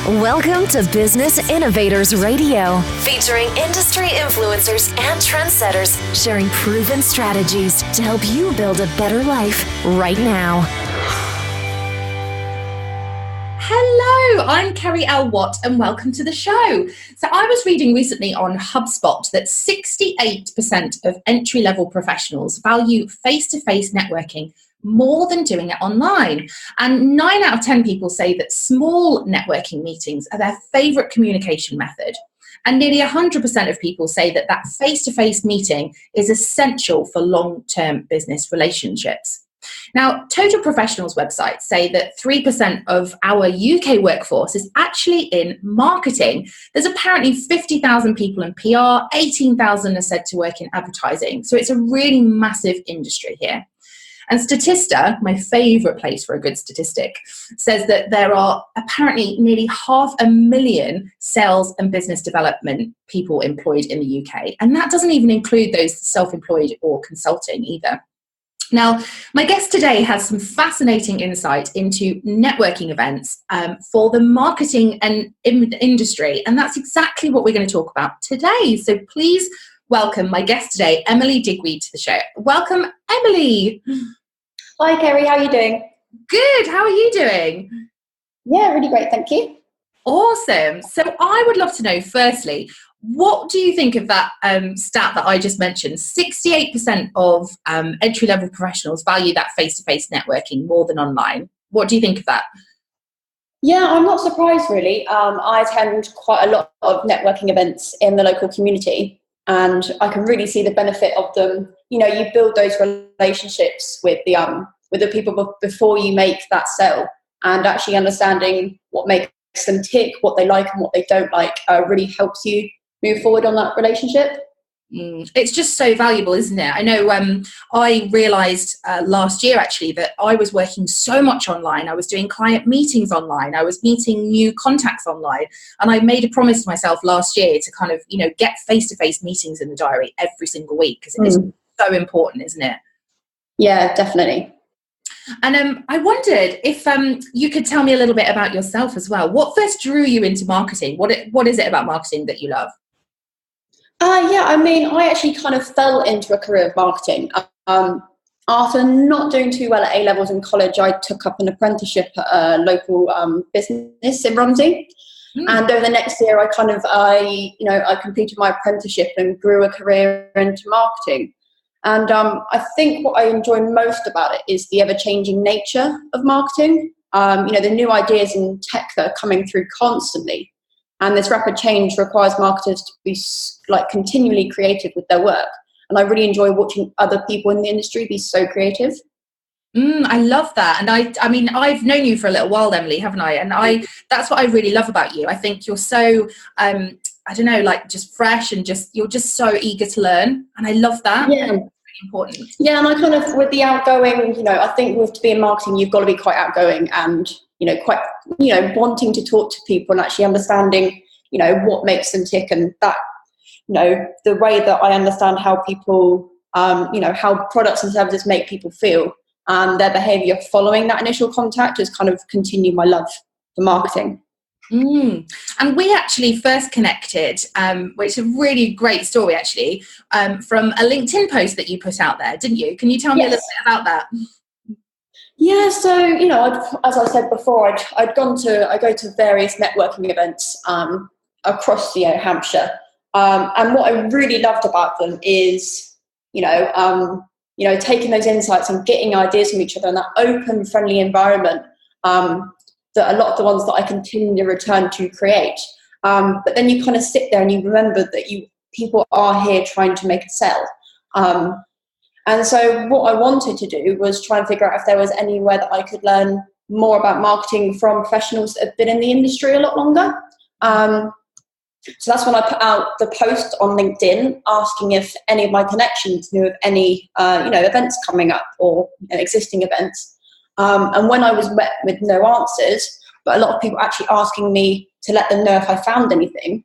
Welcome to Business Innovators Radio, featuring industry influencers and trendsetters sharing proven strategies to help you build a better life right now. Hello, I'm Kerry L. Watt and welcome to the show. So I was reading recently on HubSpot that 68% of entry-level professionals value face-to-face networking more than doing it online. And 9 out of 10 people say that small networking meetings are their favourite communication method. And nearly 100% of people say that that face-to-face meeting is essential for long-term business relationships. Now, Total Professionals websites say that 3% of our UK workforce is actually in marketing. There's apparently 50,000 people in PR, 18,000 are said to work in advertising. So it's a really massive industry here. And Statista, my favourite place for a good statistic, says that there are apparently nearly 500,000 sales and business development people employed in the UK. And that doesn't even include those self-employed or consulting either. Now, my guest today has some fascinating insight into networking events for the marketing and industry, and that's exactly what we're going to talk about today. So please welcome my guest today, Emily Digweed, to the show. Welcome, Emily. Hi, Kerry. How are you doing? Good. How are you doing? Yeah, really great. Thank you. Awesome. So I would love to know, firstly, what do you think of that stat that I just mentioned? 68% of entry-level professionals value that face-to-face networking more than online. What do you think of that? Yeah, I'm not surprised, really. I attend quite a lot of networking events in the local community, and I can really see the benefit of them. You know, you build those relationships with the people before you make that sale, and actually understanding what makes them tick, what they like and what they don't like, really helps you move forward on that relationship. It's just so valuable, isn't it? I know I realised last year actually that I was working so much online. I was doing client meetings online. I was meeting new contacts online. And I made a promise to myself last year to kind of, get face-to-face meetings in the diary every single week, because it is so important, isn't it? Yeah, definitely. And I wondered if you could tell me a little bit about yourself as well. What first drew you into marketing? What is it about marketing that you love? I actually kind of fell into a career of marketing. After not doing too well at A-levels in college, I took up an apprenticeship at a local business in Romsey. And over the next year, I completed my apprenticeship and grew a career into marketing. And I think what I enjoy most about it is the ever-changing nature of marketing. The new ideas in tech that are coming through constantly. And this rapid change requires marketers to be continually creative with their work. And I really enjoy watching other people in the industry be so creative. I love that. And I mean, I've known you for a little while, Emily, haven't I? And that's what I really love about you. I think you're so, just fresh and you're just so eager to learn. And I love that. Yeah. It's really important. Yeah. And I kind of, with the outgoing, I think to be in marketing, you've got to be quite outgoing and, wanting to talk to people and actually understanding, what makes them tick, and that, the way that I understand how people, how products and services make people feel, and their behaviour following that initial contact has kind of continued my love for marketing. And we actually first connected, which is a really great story actually, from a LinkedIn post that you put out there, didn't you? Can you tell me a little bit about that? Yeah, so, as I said before, I go to various networking events across, Hampshire. And what I really loved about them is, taking those insights and getting ideas from each other in that open, friendly environment that a lot of the ones that I continue to return to create. But then you kind of sit there and you remember that people are here trying to make a sale. And so what I wanted to do was try and figure out if there was anywhere that I could learn more about marketing from professionals that have been in the industry a lot longer. So that's when I put out the post on LinkedIn asking if any of my connections knew of any, events coming up or existing events. And when I was met with no answers, but a lot of people actually asking me to let them know if I found anything,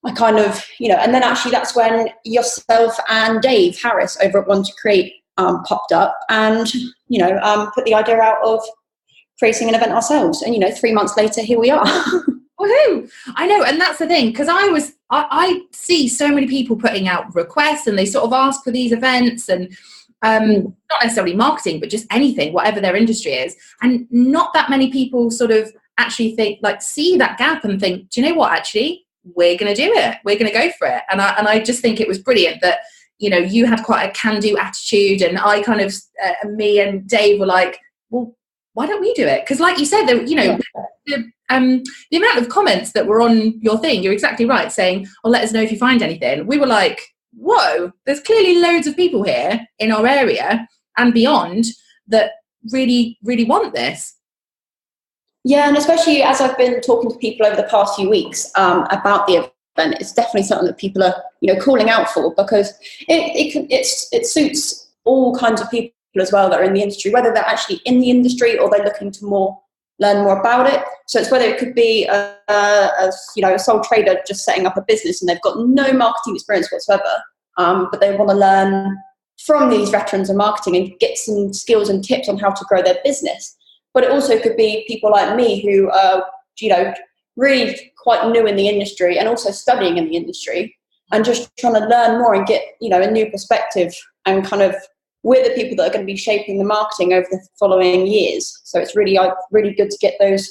I kind of, and then actually that's when yourself and Dave Harris over at One to Create popped up and, put the idea out of creating an event ourselves. And, 3 months later, here we are. Woohoo! I know, and that's the thing, because I see so many people putting out requests, and they sort of ask for these events, and not necessarily marketing, but just anything, whatever their industry is, and not that many people sort of actually think, like, see that gap and think, do you know what, actually, we're going to do it, we're going to go for it. And I just think it was brilliant that, you had quite a can-do attitude, and I kind of, me and Dave were like, well, why don't we do it? Because like you said, the amount of comments that were on your thing, you're exactly right, saying, oh, let us know if you find anything. We were like, whoa, there's clearly loads of people here in our area and beyond that really, really want this. Yeah, and especially as I've been talking to people over the past few weeks about the event, it's definitely something that people are, calling out for, because it suits all kinds of people as well that are in the industry, whether they're actually in the industry or they're looking to learn more about it. So it's whether it could be a sole trader just setting up a business and they've got no marketing experience whatsoever, but they want to learn from these veterans of marketing and get some skills and tips on how to grow their business. But it also could be people like me who are, really quite new in the industry and also studying in the industry and just trying to learn more and get, a new perspective, and kind of we're the people that are going to be shaping the marketing over the following years. So it's really, really good to get those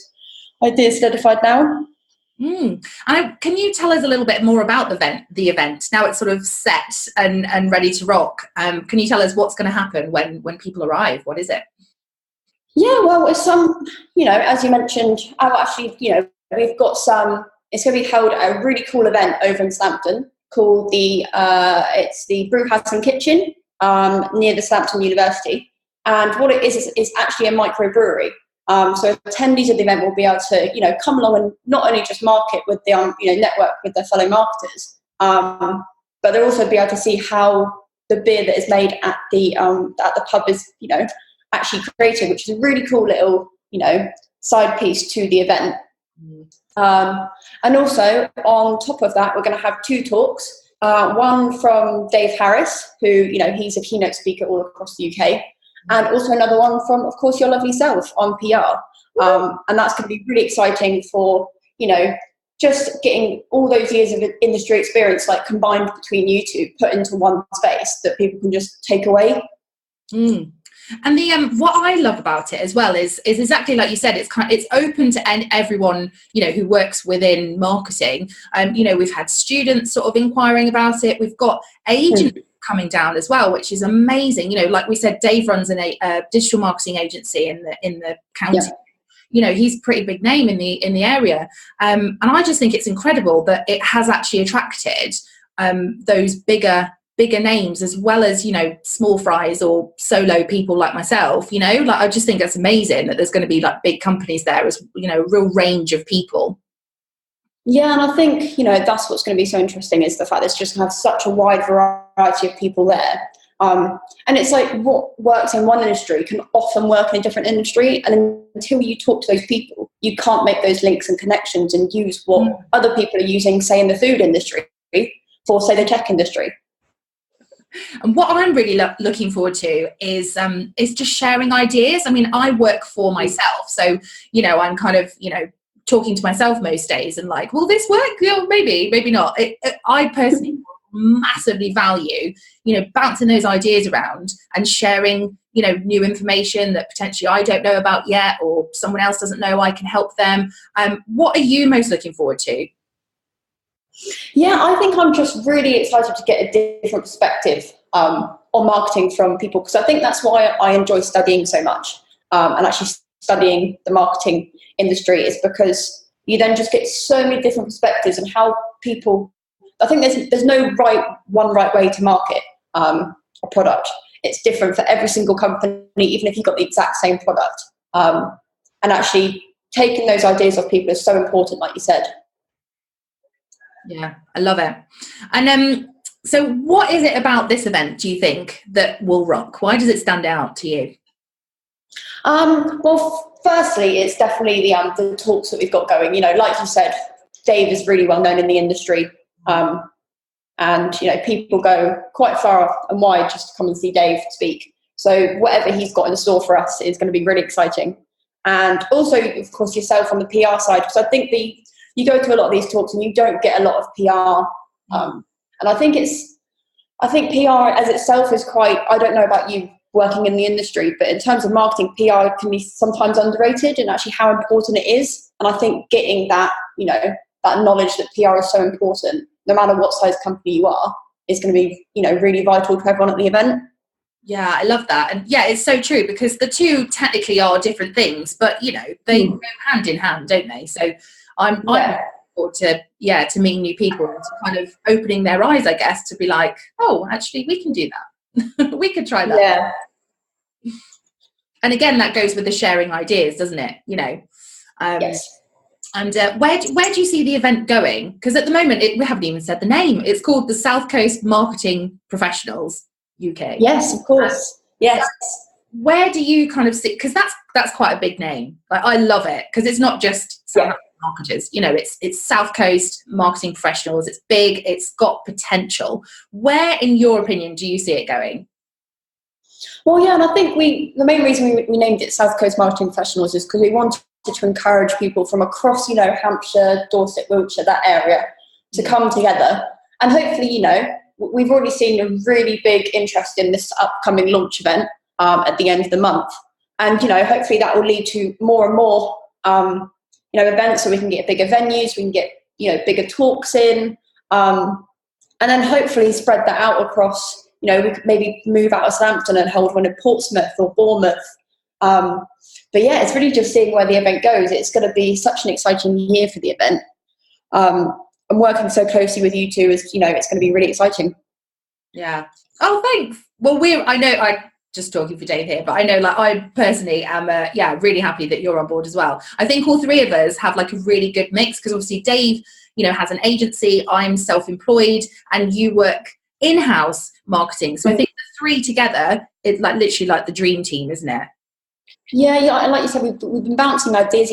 ideas solidified now. Can you tell us a little bit more about the event? Now it's sort of set and ready to rock. Can you tell us what's going to happen when people arrive? What is it? Yeah, well, it's as you mentioned, we've got it's going to be held at a really cool event over in Southampton called it's the Brew House and Kitchen near the Southampton University. And what it is actually a microbrewery. So attendees of the event will be able to, come along and not only just market with the, network with their fellow marketers, but they'll also be able to see how the beer that is made at the pub is, actually created, which is a really cool little, side piece to the event. And also on top of that, we're going to have 2 talks. One from Dave Harris, who, he's a keynote speaker all across the UK. And also another one from, of course, your lovely self on PR. And that's going to be really exciting for, just getting all those years of industry experience, like combined between you two, put into one space that people can just take away. And the what I love about it as well is exactly like you said, it's open to everyone, who works within marketing. We've had students sort of inquiring about it. We've got agents coming down as well, which is amazing. Like we said, Dave runs a digital marketing agency in the county. Yeah. He's a pretty big name in the area, and I just think it's incredible that it has actually attracted those bigger names, as well as small fries or solo people like myself. I just think that's amazing that there's going to be like big companies there, as a real range of people. Yeah, and I think that's what's going to be so interesting, is the fact that it's just going to have such a wide variety of people there. And it's like what works in one industry can often work in a different industry, and until you talk to those people, you can't make those links and connections and use what other people are using, say in the food industry, for say the tech industry. And what I'm really looking forward to is just sharing ideas. I mean, I work for myself, so I'm kind of talking to myself most days and like, will this work? Maybe not. I personally massively value bouncing those ideas around and sharing new information that potentially I don't know about yet, or someone else doesn't know. I can help them. What are you most looking forward to? Yeah, I think I'm just really excited to get a different perspective on marketing from people, because I think that's why I enjoy studying so much, and actually studying the marketing industry, is because you then just get so many different perspectives and how people. I think there's no one right way to market a product. It's different for every single company, even if you've got the exact same product. And actually taking those ideas off people is so important, like you said. Yeah, I love it. And so what is it about this event, do you think, that will rock? Why does it stand out to you? Well, firstly, it's definitely the talks that we've got going. Like you said, Dave is really well known in the industry. And people go quite far and wide just to come and see Dave speak. So whatever he's got in store for us is going to be really exciting. and also, of course, yourself on the PR side, because I think you go to a lot of these talks and you don't get a lot of PR, and I think PR as itself is quite, I don't know about you working in the industry, but in terms of marketing, PR can be sometimes underrated and actually how important it is. And I think getting that, that knowledge that PR is so important, no matter what size company you are, is going to be, really vital to everyone at the event. Yeah, I love that. And yeah, it's so true, because the two technically are different things, but they go hand in hand, don't they? So I'm looking forward to meeting new people and to kind of opening their eyes, I guess, to be like, oh, actually we can do that. We could try that. Yeah. And again, that goes with the sharing ideas, doesn't it? Yes. And where do you see the event going? Because at the moment, we haven't even said the name. It's called the South Coast Marketing Professionals UK. Yes, of course. Yes. Where do you kind of see? Because that's quite a big name. Like, I love it, because it's not just marketers. It's South Coast Marketing Professionals. It's big. It's got potential. Where, in your opinion, do you see it going? Well, yeah, and I think the main reason we named it South Coast Marketing Professionals is because we wanted to encourage people from across, Hampshire, Dorset, Wiltshire, that area, to come together. And hopefully, we've already seen a really big interest in this upcoming launch event at the end of the month. And, hopefully that will lead to more and more, events, so we can get bigger venues, we can get, bigger talks in, and then hopefully spread that out across, we could maybe move out of Southampton and hold one in Portsmouth or Bournemouth. But yeah, it's really just seeing where the event goes. It's going to be such an exciting year for the event. And working so closely with you two is, it's going to be really exciting. Yeah. Oh, thanks. Well, I just talking for Dave here, but I know, I personally am, really happy that you're on board as well. I think all three of us have a really good mix, because obviously Dave, has an agency, I'm self-employed, and you work in-house marketing. So I think the three together, it's literally the dream team, isn't it? Yeah, and like you said, we've been bouncing ideas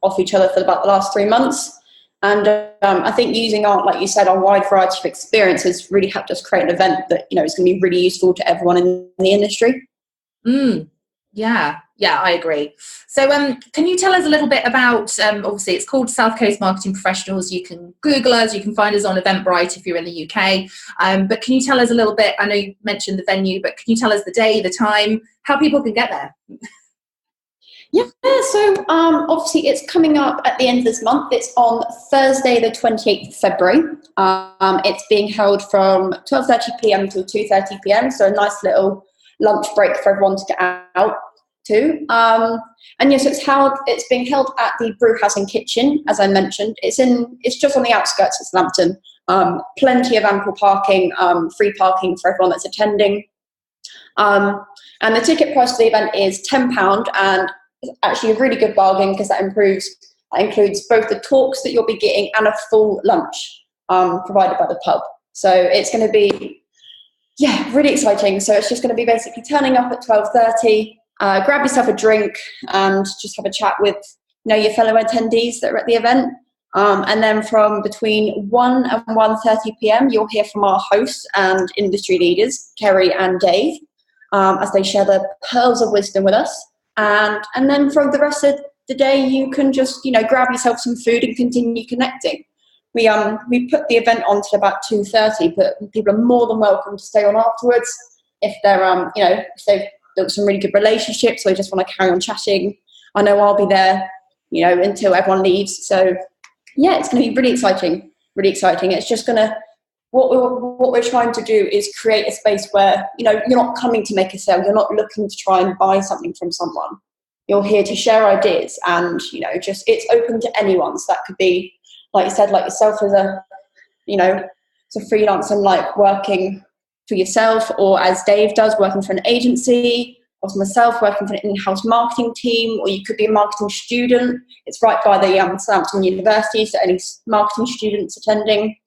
off each other for about the last 3 months. And I think using our wide variety of experiences really helped us create an event that, is going to be really useful to everyone in the industry. Yeah, I agree. So can you tell us a little bit about, obviously it's called South Coast Marketing Professionals. You can Google us, you can find us on Eventbrite if you're in the UK. But can you tell us a little bit, I know you mentioned the venue, but can you tell us the day, the time, how people can get there? Yeah, so obviously it's coming up at the end of this month. It's on Thursday, the 28th of February. It's being held from 12:30pm till 2:30pm, so a nice little lunch break for everyone to get out to. And yes, it's being held at the Brewhouse and Kitchen, as I mentioned. It's just on the outskirts of Southampton. Plenty of ample parking, free parking for everyone that's attending. And the ticket price for the event is £10, and it's actually a really good bargain, because that includes both the talks that you'll be getting and a full lunch provided by the pub. So it's going to be, really exciting. So it's just going to be basically turning up at 12:30, grab yourself a drink and just have a chat with your fellow attendees that are at the event. And then from between 1 and 1:30pm, you'll hear from our hosts and industry leaders, Kerry and Dave, as they share their pearls of wisdom with us. And then from the rest of the day, you can just, grab yourself some food and continue connecting. We put the event on till about 2:30, but people are more than welcome to stay on afterwards if they're, if they've built some really good relationships, or they just want to carry on chatting. I know I'll be there, until everyone leaves. So yeah, it's going to be really exciting, really exciting. It's just going to, what we're trying to do is create a space where, you're not coming to make a sale. You're not looking to try and buy something from someone. You're here to share ideas, and, it's open to anyone. So that could be, like you said, like yourself as a freelance and working for yourself, or as Dave does, working for an agency, or myself working for an in-house marketing team, or you could be a marketing student. It's right by the Southampton University, so any marketing students attending.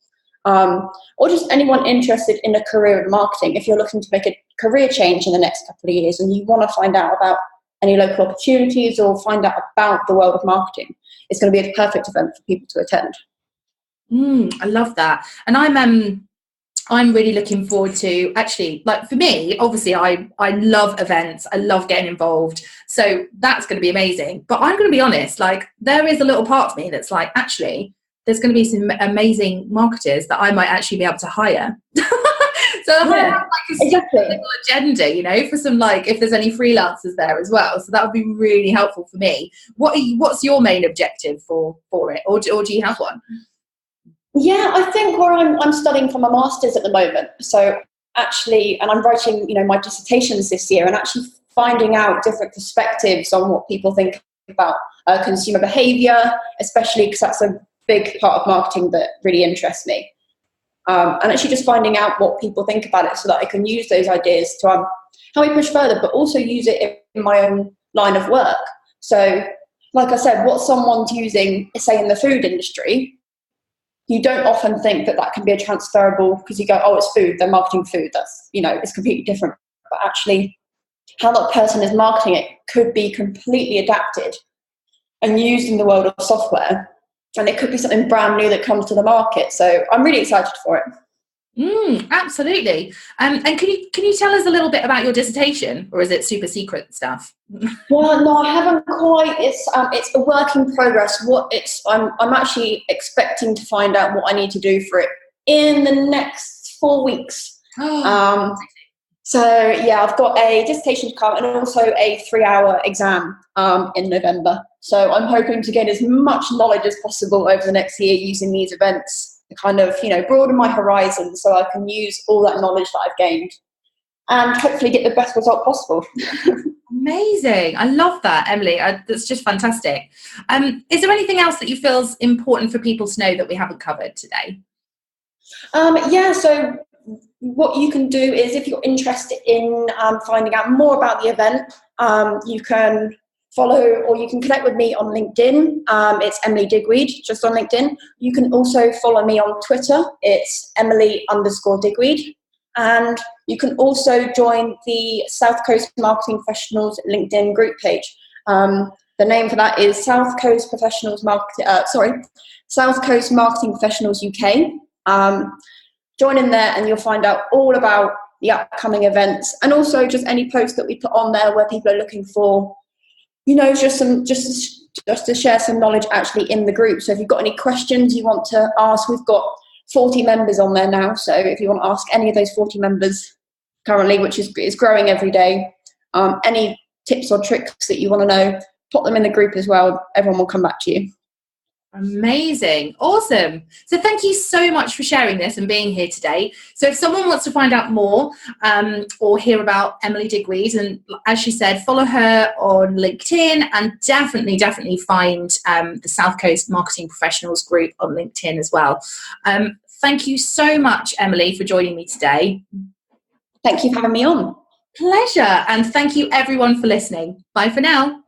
Or just anyone interested in a career in marketing. If you're looking to make a career change in the next couple of years and you want to find out about any local opportunities or find out about the world of marketing, it's going to be a perfect event for people to attend. I love that. And I'm I'm really looking forward to, actually, like for me, obviously I love events. I love getting involved. So that's going to be amazing. But I'm going to be honest, like there is a little part of me that's like, actually, there's going to be some amazing marketers that I might actually be able to hire. So I have like a little agenda, you know, for some, like, if there's any freelancers there as well. So that would be really helpful for me. What's your main objective for it? Or do you have one? Yeah, I think where I'm studying for my master's at the moment. So actually, and I'm writing, my dissertations this year, and actually finding out different perspectives on what people think about consumer behavior, especially because that's a big part of marketing that really interests me. And actually just finding out what people think about it so that I can use those ideas to help me push further, but also use it in my own line of work. So, like I said, what someone's using, say, in the food industry, you don't often think that can be a transferable, because you go, oh, it's food, they're marketing food. That's, it's completely different. But actually, how that person is marketing it could be completely adapted and used in the world of software. And it could be something brand new that comes to the market. So I'm really excited for it. Absolutely. And can you tell us a little bit about your dissertation, or is it super secret stuff? Well, no, I haven't quite. It's a work in progress. I'm actually expecting to find out what I need to do for it in the next 4 weeks. So yeah, I've got a dissertation to come and also a 3-hour exam in November. So I'm hoping to get as much knowledge as possible over the next year using these events to kind of, broaden my horizons so I can use all that knowledge that I've gained and hopefully get the best result possible. Amazing. I love that, Emily. That's just fantastic. Is there anything else that you feel is important for people to know that we haven't covered today? So what you can do is, if you're interested in finding out more about the event, you can follow or you can connect with me on LinkedIn. It's Emily Digweed, just on LinkedIn. You can also follow me on Twitter. It's Emily_Digweed. And you can also join the South Coast Marketing Professionals LinkedIn group page. The name for that is South Coast Marketing Professionals UK. Join in there and you'll find out all about the upcoming events, and also just any posts that we put on there where people are looking for, just to share some knowledge actually in the group. So if you've got any questions you want to ask, we've got 40 members on there now. So if you want to ask any of those 40 members currently, which is growing every day, any tips or tricks that you want to know, put them in the group as well. Everyone will come back to you. Amazing. Awesome. So thank you so much for sharing this and being here today. So if someone wants to find out more or hear about Emily Digweed, and as she said, follow her on LinkedIn, and definitely find the South Coast Marketing Professionals group on LinkedIn as well. Thank you so much, Emily, for joining me today. Thank you for having me on. Pleasure. And thank you everyone for listening. Bye for now.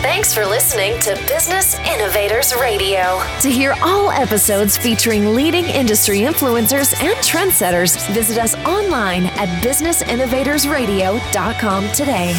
Thanks for listening to Business Innovators Radio. To hear all episodes featuring leading industry influencers and trendsetters, visit us online at businessinnovatorsradio.com today.